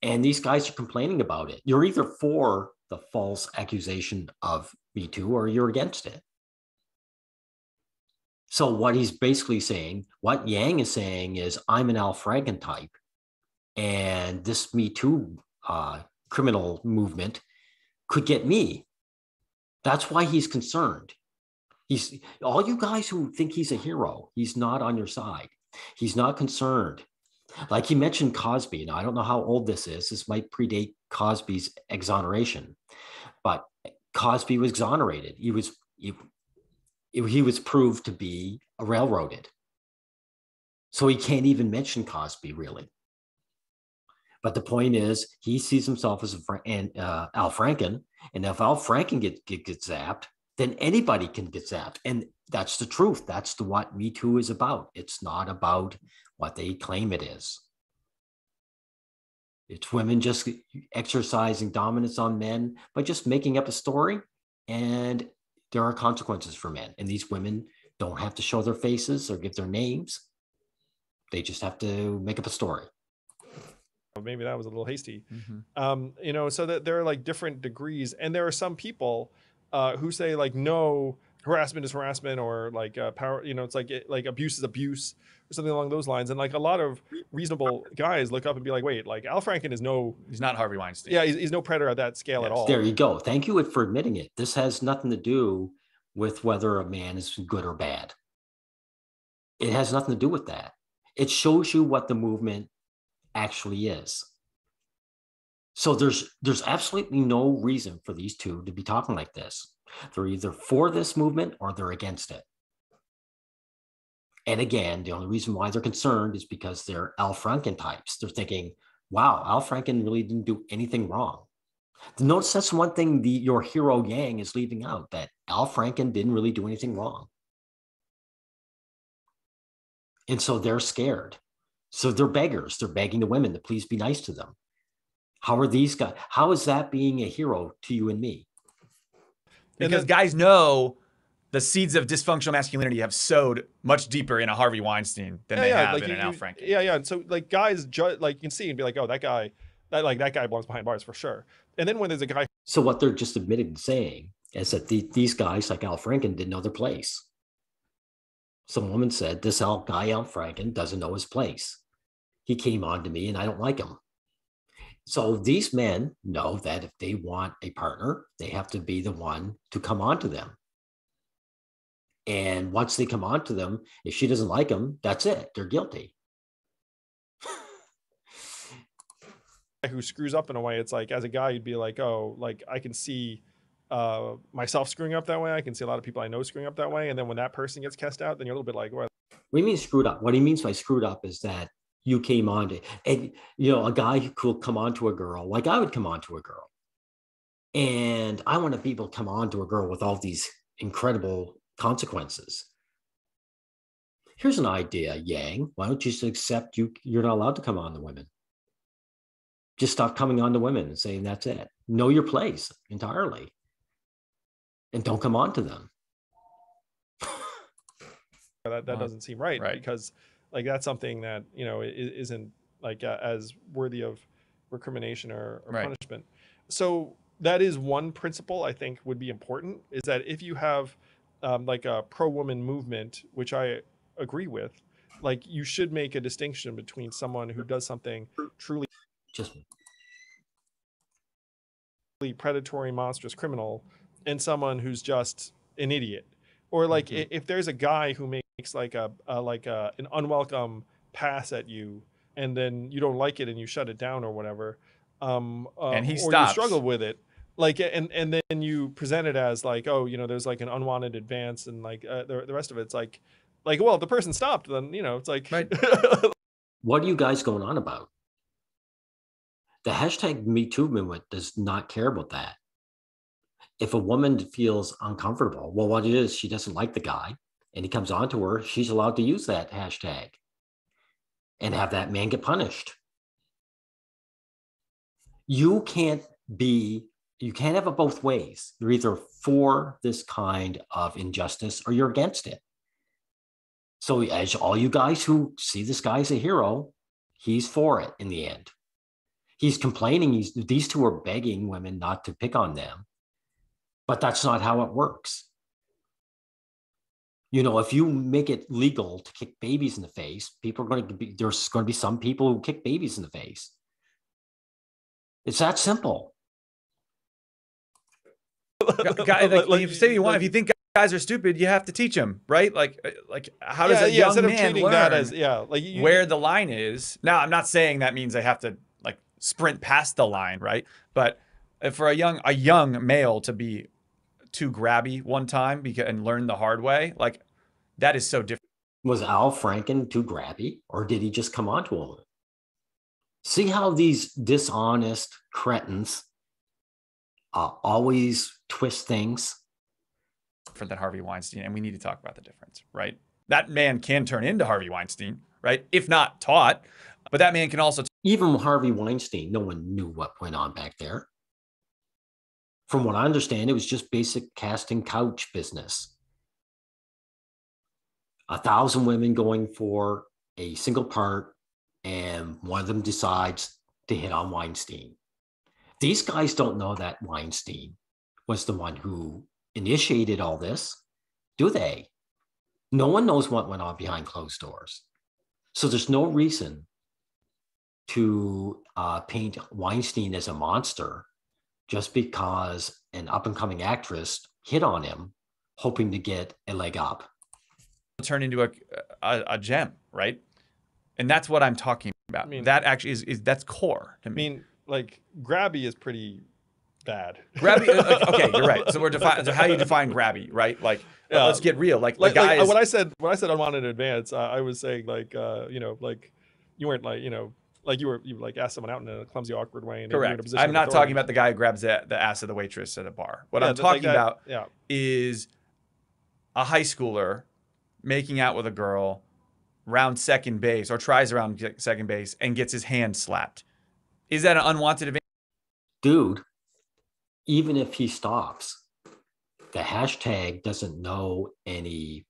And these guys are complaining about it. You're either for the false accusation of Me Too or you're against it. So what he's basically saying, what Yang is saying is, I'm an Al Franken type. And this Me Too criminal movement could get me. That's why he's concerned. He's all you guys who think he's a hero, he's not on your side. He's not concerned. Like he mentioned Cosby. Now, I don't know how old this is. This might predate Cosby's exoneration, but Cosby was exonerated. He was proved to be railroaded. So he can't even mention Cosby, really. But the point is, he sees himself as Al Franken. And if Al Franken gets zapped, then anybody can get zapped. And that's the truth. That's what Me Too is about. It's not about what they claim it is. It's women just exercising dominance on men by just making up a story. And there are consequences for men. And these women don't have to show their faces or give their names. They just have to make up a story. Maybe that was a little hasty. So that there are like different degrees. And there are some people who say like, no, harassment is harassment, or like power, it's like abuse is abuse, or something along those lines. And like a lot of reasonable guys look up and be like, wait, like Al Franken is he's not Harvey Weinstein. Yeah, he's no predator at that scale at all. There you go. Thank you for admitting it. This has nothing to do with whether a man is good or bad. It has nothing to do with that. It shows you what the movement actually is. So there's absolutely no reason for these two to be talking like this. They're either for this movement or they're against it. And again, the only reason why they're concerned is because they're Al Franken types. They're thinking, wow, Al Franken really didn't do anything wrong. Notice that's one thing your hero Yang is leaving out, that Al Franken didn't really do anything wrong. And so they're scared. So they're beggars. They're begging the women to please be nice to them. How are these guys? How is that being a hero to you and me? Because guys know the seeds of dysfunctional masculinity have sowed much deeper in a Harvey Weinstein than they have in an Al Franken. Yeah. So like guys, like you can see and be like, oh, that guy belongs behind bars for sure. And then when there's a guy. So what they're just admitting saying is that these guys like Al Franken didn't know their place. Some woman said, this guy Al Franken doesn't know his place. He came on to me and I don't like him. So these men know that if they want a partner, they have to be the one to come on to them. And once they come on to them, if she doesn't like them, that's it. They're guilty. Who screws up in a way, it's like, as a guy, you'd be like, oh, like I can see myself screwing up that way. I can see a lot of people I know screwing up that way. And then when that person gets cast out, then you're a little bit like, well. What do you mean screwed up? What he means by screwed up is that you came on to, and a guy who could come on to a girl, like I would come on to a girl. And I want people to come on to a girl with all these incredible consequences. Here's an idea, Yang. Why don't you just accept you're not allowed to come on to women? Just stop coming on to women and saying that's it. Know your place entirely. And don't come on to them. That doesn't seem right, because like that's something that isn't like as worthy of recrimination or punishment. So that is one principle I think would be important, is that if you have like a pro-woman movement, which I agree with, like you should make a distinction between someone who does something truly just predatory, monstrous, criminal, and someone who's just an idiot. Or like if there's a guy who makes like an unwelcome pass at you, and then you don't like it and you shut it down or whatever, and he or stops. you struggle with it, like, and then you present it as like, oh, there's like an unwanted advance, and like the rest of it's like, well, if the person stopped, then it's like, Right. What are you guys going on about? The hashtag Me Too movement does not care about that. If a woman feels uncomfortable, well, what it is, she doesn't like the guy and he comes on to her, she's allowed to use that hashtag and have that man get punished. You can't have it both ways. You're either for this kind of injustice or you're against it. So as all you guys who see this guy as a hero, he's for it in the end. He's complaining. These two are begging women not to pick on them, but that's not how it works. If you make it legal to kick babies in the face, there's going to be some people who kick babies in the face. It's that simple. If you think guys are stupid, you have to teach them, right? Like how does a young man learn where the line is? Now, I'm not saying that means they have to like sprint past the line, right? But for a young male to be too grabby one time and learn the hard way, like that is so different. Was Al Franken too grabby, or did he just come onto a woman? See how these dishonest cretins always twist things? Different than Harvey Weinstein, and we need to talk about the difference, right? That man can turn into Harvey Weinstein, right? If not taught, but that man can also. Even Harvey Weinstein, no one knew what went on back there. From what I understand, it was just basic casting couch business. 1,000 women going for a single part, and one of them decides to hit on Weinstein. These guys don't know that Weinstein was the one who initiated all this, do they? No one knows what went on behind closed doors. So there's no reason to paint Weinstein as a monster just because an up-and-coming actress hit on him, hoping to get a leg up. Turn into a gem, right? And that's what I'm talking about. I mean, that actually is that's core to me. I mean, like grabby is pretty bad. Grabby, okay, you're right. So so how you define grabby, right? Like, let's get real. Like the guy when I said unwanted advance, I was saying like like you weren't like like you like asked someone out in a clumsy, awkward way. And correct. I'm not talking about the guy who grabs the ass of the waitress at a bar. What I'm talking about is a high schooler making out with a girl round second base or tries around second base and gets his hand slapped. Is that an unwanted advance? Dude, even if he stops, the hashtag doesn't know any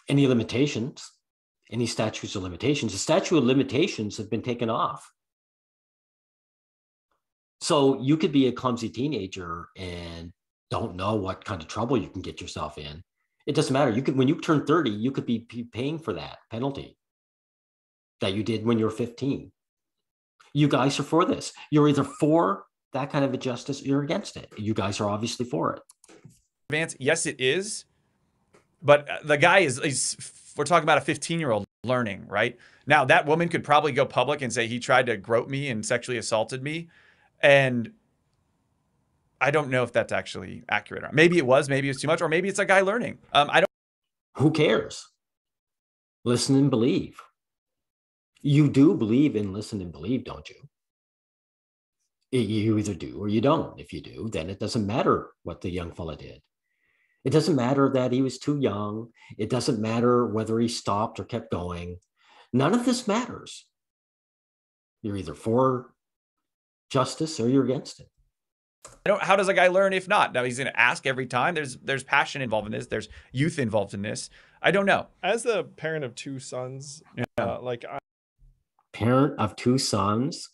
limitations, any statutes of limitations. The statute of limitations have been taken off. So you could be a clumsy teenager and don't know what kind of trouble you can get yourself in. It doesn't matter. When you turn 30, you could be paying for that penalty that you did when you were 15. You guys are for this. You're either for that kind of injustice or you're against it. You guys are obviously for it. Advance, yes, it is. But the guy we're talking about a 15-year-old learning, right? Now, that woman could probably go public and say he tried to grope me and sexually assaulted me. And I don't know if that's actually accurate. Maybe it was too much, or maybe it's a guy learning. I don't. Who cares? Listen and believe. You do believe in listen and believe, don't you? You either do or you don't. If you do, then it doesn't matter what the young fella did. It doesn't matter that he was too young. It doesn't matter whether he stopped or kept going. None of this matters. You're either for justice or you're against it. How does a guy learn if not? Now he's going to ask every time. There's passion involved in this. There's youth involved in this. I don't know. As the parent of two sons, parent of two sons,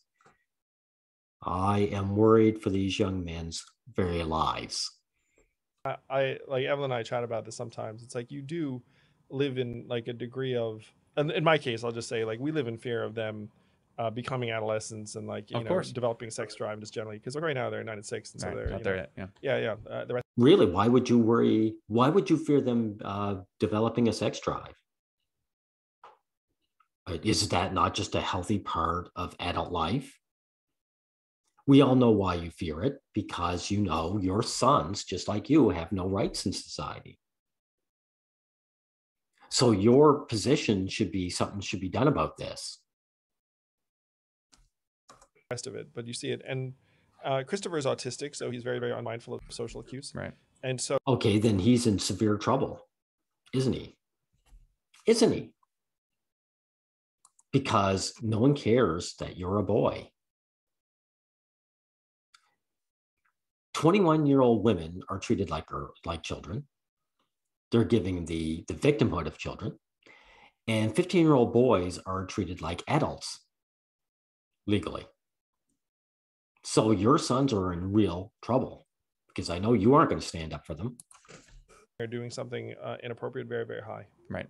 I am worried for these young men's very lives. I like Evelyn and I chat about this sometimes. It's like you do live in like a degree of, and in my case, I'll just say like we live in fear of them becoming adolescents and like you know developing sex drive just generally because like right now they're 9 and 6 and so they're not there yet. The rest. Really, why would you worry? Why would you fear them developing a sex drive? Is that not just a healthy part of adult life? We all know why you fear it, because you know your sons, just like you, have no rights in society. So your position should be something should be done about this. Rest of it, but you see it. And Christopher is autistic, so he's very, very unmindful of social cues. Right. And so, Okay, then he's in severe trouble, isn't he? Isn't he? Because no one cares that you're a boy. 21-year-old women are treated like children. They're giving the victimhood of children. And 15-year-old boys are treated like adults legally. So your sons are in real trouble, because I know you aren't going to stand up for them. they're doing something inappropriate, very, very high. Right.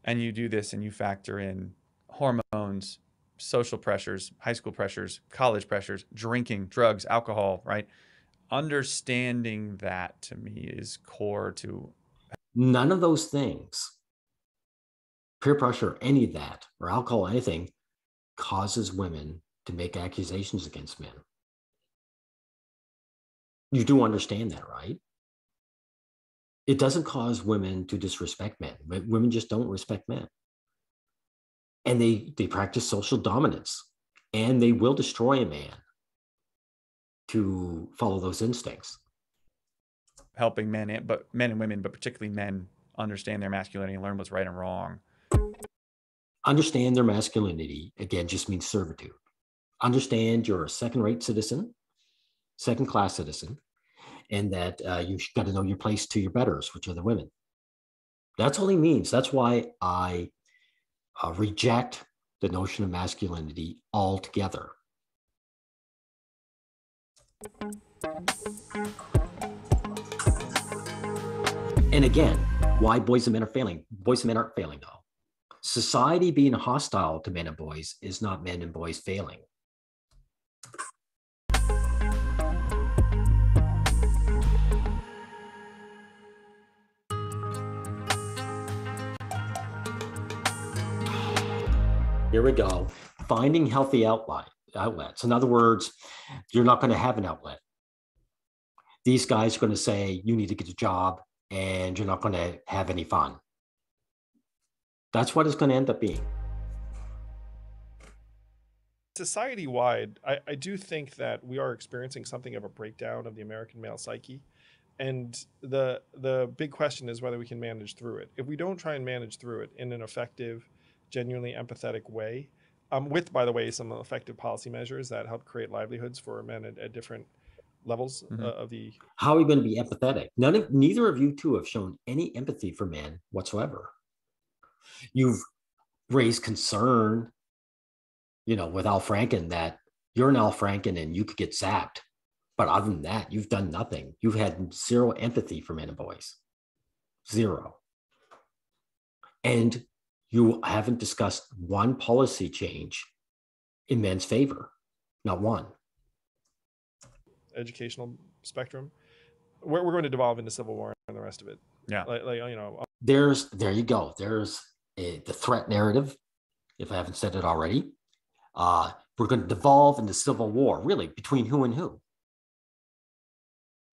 And you do this and you factor in hormones, social pressures, high school pressures, college pressures, drinking, drugs, alcohol, right? Understanding that, to me, is core to. None of those things, peer pressure, any of that, or alcohol, anything, causes women to make accusations against men. You do understand that, right? It doesn't cause women to disrespect men. Women just don't respect men. And they practice social dominance, and they will destroy a man to follow those instincts. Helping men and women, but particularly men, understand their masculinity and learn what's right and wrong. Understand their masculinity, again, just means servitude. Understand you're a second-rate citizen, second-class citizen, and that you've got to know your place to your betters, which are the women. That's all he means. That's why I reject the notion of masculinity altogether. And again, why boys and men are failing. Boys and men aren't failing, though. Society being hostile to men and boys is not men and boys failing. Here we go. Finding healthy outlets. In other words, you're not going to have an outlet. These guys are going to say, you need to get a job and you're not going to have any fun. That's what it's going to end up being. Society-wide, I do think that we are experiencing something of a breakdown of the American male psyche. And the big question is whether we can manage through it. If we don't try and manage through it in an effective, genuinely empathetic way, with, by the way, some effective policy measures that help create livelihoods for men at different levels of the. How are we going to be empathetic? Neither of you two have shown any empathy for men whatsoever. You've raised concern, with Al Franken, that you're an Al Franken and you could get zapped. But other than that, you've done nothing. You've had zero empathy for men and boys. Zero. And you haven't discussed one policy change in men's favor. Not one. Educational spectrum. We're going to devolve into civil war and the rest of it. Yeah. There you go. There's the threat narrative, if I haven't said it already. We're going to devolve into civil war, really, between who and who?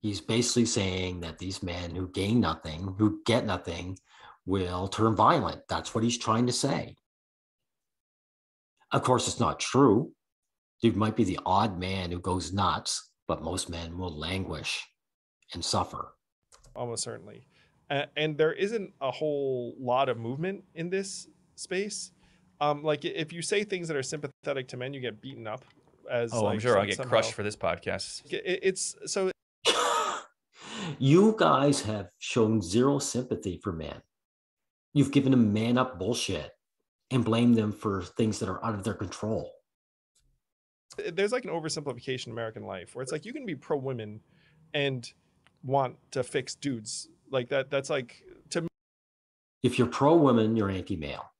He's basically saying that these men who gain nothing, who get nothing, will turn violent. That's what he's trying to say. Of course, it's not true. There might be the odd man who goes nuts, but most men will languish and suffer. Almost certainly. And there isn't a whole lot of movement in this space. Like if you say things that are sympathetic to men, you get beaten up. I'm sure I'll get crushed for this podcast. It's so. You guys have shown zero sympathy for men. You've given them man up bullshit and blamed them for things that are out of their control. There's like an oversimplification in American life where it's like you can be pro women and want to fix dudes like that. That's like, to me. If you're pro women, you're anti-male.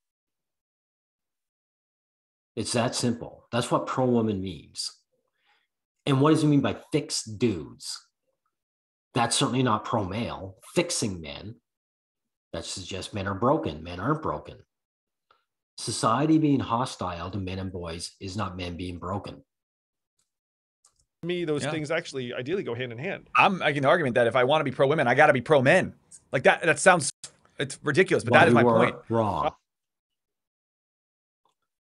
It's that simple. That's what pro woman means. And what does it mean by fix dudes? That's certainly not pro male. Fixing men, that suggests men are broken. Men aren't broken. Society being hostile to men and boys is not men being broken. To me, those Yeah. things actually ideally go hand in hand. I'm making the argument that if I want to be pro women, I got to be pro men. Like that sounds, it's ridiculous, but that is my point. Wrong.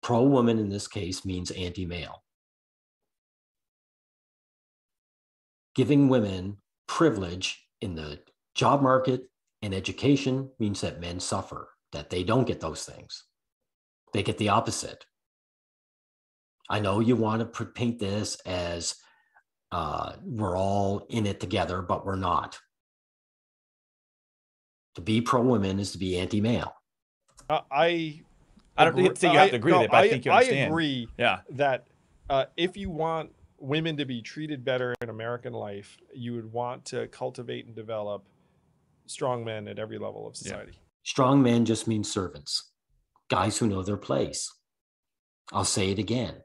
Pro woman in this case means anti-male. Giving women privilege in the job market and education means that men suffer, that they don't get those things. They get the opposite. I know you want to paint this as we're all in it together, but we're not. To be pro-women is to be anti-male. I don't think you have to agree with it, but I think you understand. I agree Yeah. that if you want women to be treated better in American life, you would want to cultivate and develop strong men at every level of society. Strong men just mean servants, guys who know their place. I'll say it again.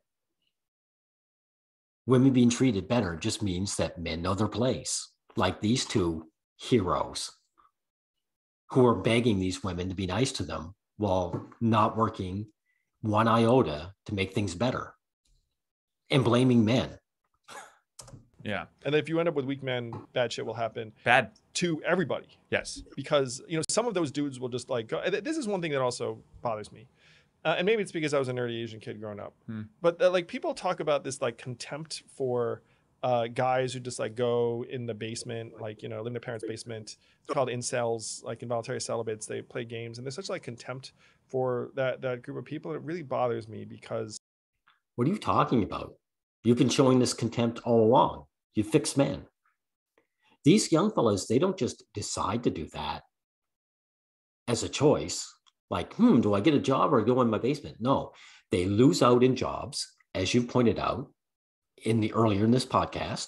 Women being treated better just means that men know their place, like these two heroes who are begging these women to be nice to them while not working one iota to make things better and blaming men. Yeah. And if you end up with weak men, bad shit will happen. Bad to everybody. Yes. Because, some of those dudes will just like go. This is one thing that also bothers me. And maybe it's because I was a nerdy Asian kid growing up. But like people talk about this like contempt for guys who just like go in the basement, like, live in their parents' basement. It's called incels, like involuntary celibates. They play games, and there's such like contempt for that group of people. It really bothers me because. What are you talking about? You've been showing this contempt all along. You fix men. These young fellas, they don't just decide to do that as a choice. Like, do I get a job or go in my basement? No, they lose out in jobs, as you've pointed out earlier in this podcast.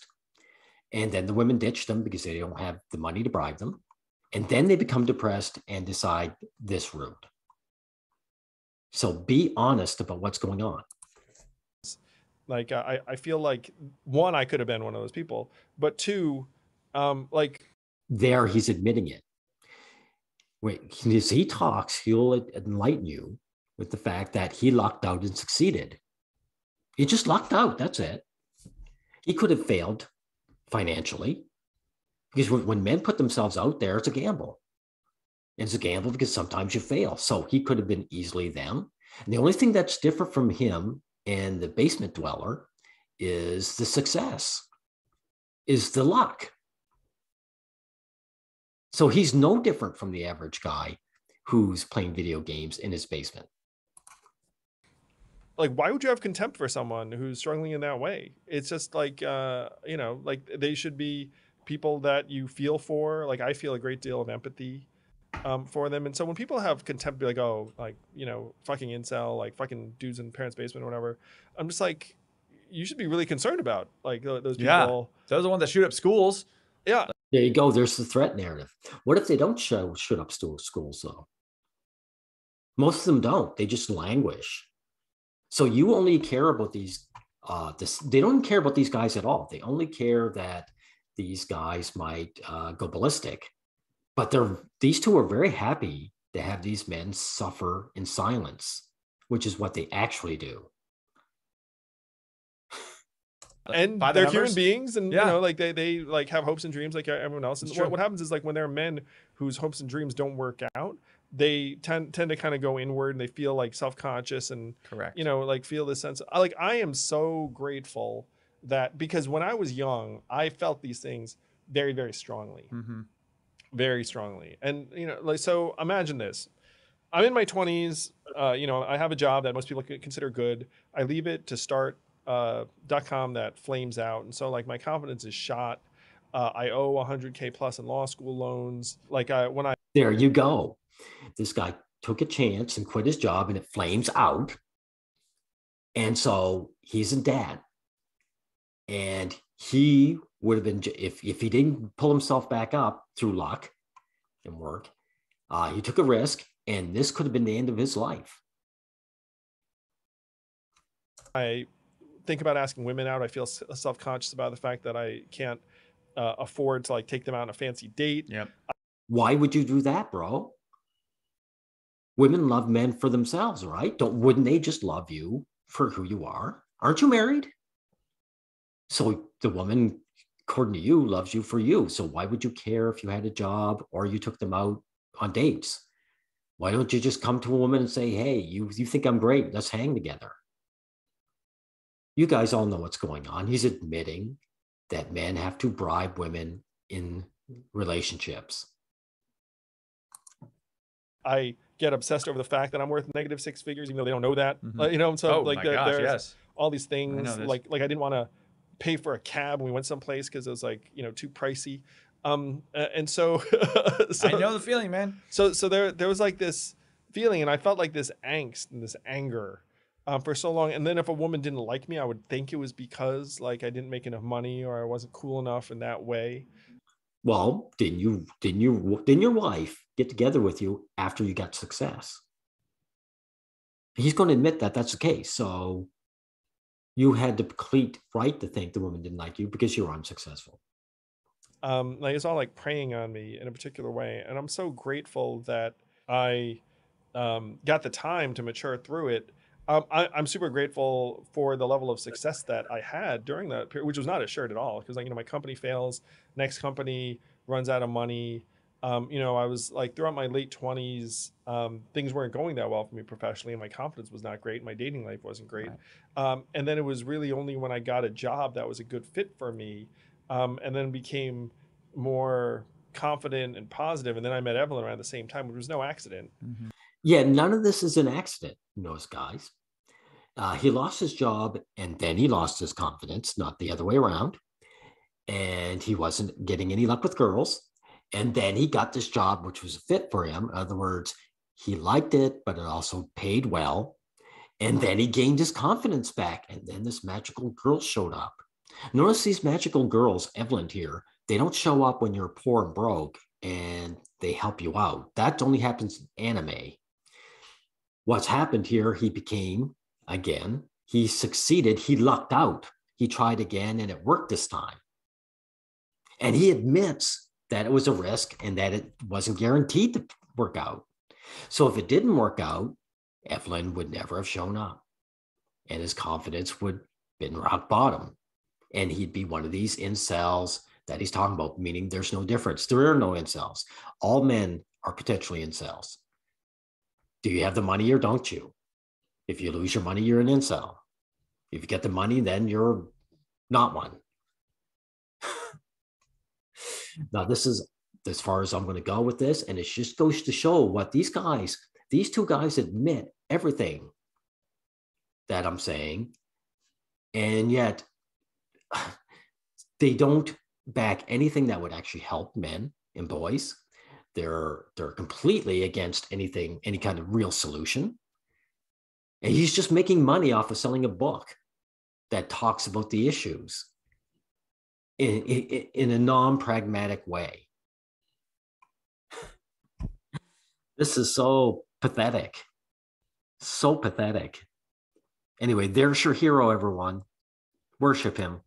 And then the women ditch them because they don't have the money to bribe them. And then they become depressed and decide this route. So be honest about what's going on. Like, I feel like, one, I could have been one of those people, but two, there he's admitting it. Wait, as he talks, he'll enlighten you with the fact that he lucked out and succeeded. He just lucked out. That's it. He could have failed financially because when men put themselves out there, it's a gamble. And it's a gamble because sometimes you fail. So he could have been easily them. And the only thing that's different from him and the basement dweller is the success, is the luck. So he's no different from the average guy who's playing video games in his basement. Like, why would you have contempt for someone who's struggling in that way? It's just like, like they should be people that you feel for. Like, I feel a great deal of empathy for them. And so when people have contempt, be like, oh, like, fucking incel, like fucking dudes in parents' basement or whatever, I'm just like, you should be really concerned about like those people. Yeah. Those are the ones that shoot up schools. Yeah. There you go. There's the threat narrative. What if they don't shoot up schools, though? Most of them don't. They just languish. So you only care about these. They don't care about these guys at all. They only care that these guys might go ballistic. But these two are very happy to have these men suffer in silence, which is what they actually do. And they're human beings, and like they like have hopes and dreams like everyone else. And what happens is, like, when there are men whose hopes and dreams don't work out, they tend to kind of go inward, and they feel like self-conscious and correct. Like feel this sense. Like, I am so grateful that, because when I was young, I felt these things very, very strongly, very strongly. And like, so imagine this: I'm in my 20s. I have a job that most people consider good. I leave it to start .com that flames out, and so like my confidence is shot. I owe $100K plus in law school loans. Like there you go. This guy took a chance and quit his job, and it flames out, and so he's in debt. And he would have been, if he didn't pull himself back up through luck and work, he took a risk, and this could have been the end of his life. I think about asking women out. I feel self-conscious about the fact that I can't afford to like take them out on a fancy date. Yep. Why would you do that, bro? Women love men for themselves, right? Wouldn't they just love you for who you are? Aren't you married? So the woman, according to you, loves you for you. So why would you care if you had a job or you took them out on dates? Why don't you just come to a woman and say, hey, you think I'm great, let's hang together? You guys all know what's going on. He's admitting that men have to bribe women in relationships. I get obsessed over the fact that I'm worth negative six figures, even though they don't know that. Mhm. You know, so Oh like my gosh, there's yes. all these I things. know this. Like I didn't want to pay for a cab when we went someplace because it was like, you know, too pricey. And so, I know the feeling, man. so there was like this feeling, and I felt like this angst and this anger for so long. And then if a woman didn't like me, I would think it was because like I didn't make enough money or I wasn't cool enough in that way. Well, didn't your wife get together with you after you got success? He's going to admit that that's the case. So you had the complete right to think the woman didn't like you because you were unsuccessful. Like it's all like preying on me in a particular way, and I'm so grateful that I got the time to mature through it. I'm super grateful for the level of success that I had during that period, which was not assured at all. Because like, you know, my company fails, next company runs out of money. You know, I was like throughout my late 20s, things weren't going that well for me professionally, and my confidence was not great. My dating life wasn't great. And then it was really only when I got a job that was a good fit for me, and then became more confident and positive. And then I met Evelyn around the same time, which was no accident. Mhm. Yeah, none of this is an accident, those guys. He lost his job and then he lost his confidence, not the other way around. And he wasn't getting any luck with girls. And then he got this job, which was a fit for him. In other words, he liked it, but it also paid well. And then he gained his confidence back. And then this magical girl showed up. Notice these magical girls, Evelyn here, they don't show up when you're poor and broke and they help you out. That only happens in anime. What's happened here, he became, again, he succeeded, he lucked out. He tried again and it worked this time. And he admits that it was a risk and that it wasn't guaranteed to work out. So if it didn't work out, Evelyn would never have shown up and his confidence would have been rock bottom. And he'd be one of these incels that he's talking about, meaning there's no difference. There are no incels. All men are potentially incels. Do you have the money or don't you? If you lose your money, you're an incel. If you get the money, then you're not one. Now, this is as far as I'm going to go with this. And it just goes to show what these two guys admit everything that I'm saying. And yet they don't back anything that would actually help men and boys. They're completely against anything, any kind of real solution. And he's just making money off of selling a book that talks about the issues in a non-pragmatic way. This is so pathetic. So pathetic. Anyway, there's your hero, everyone. Worship him.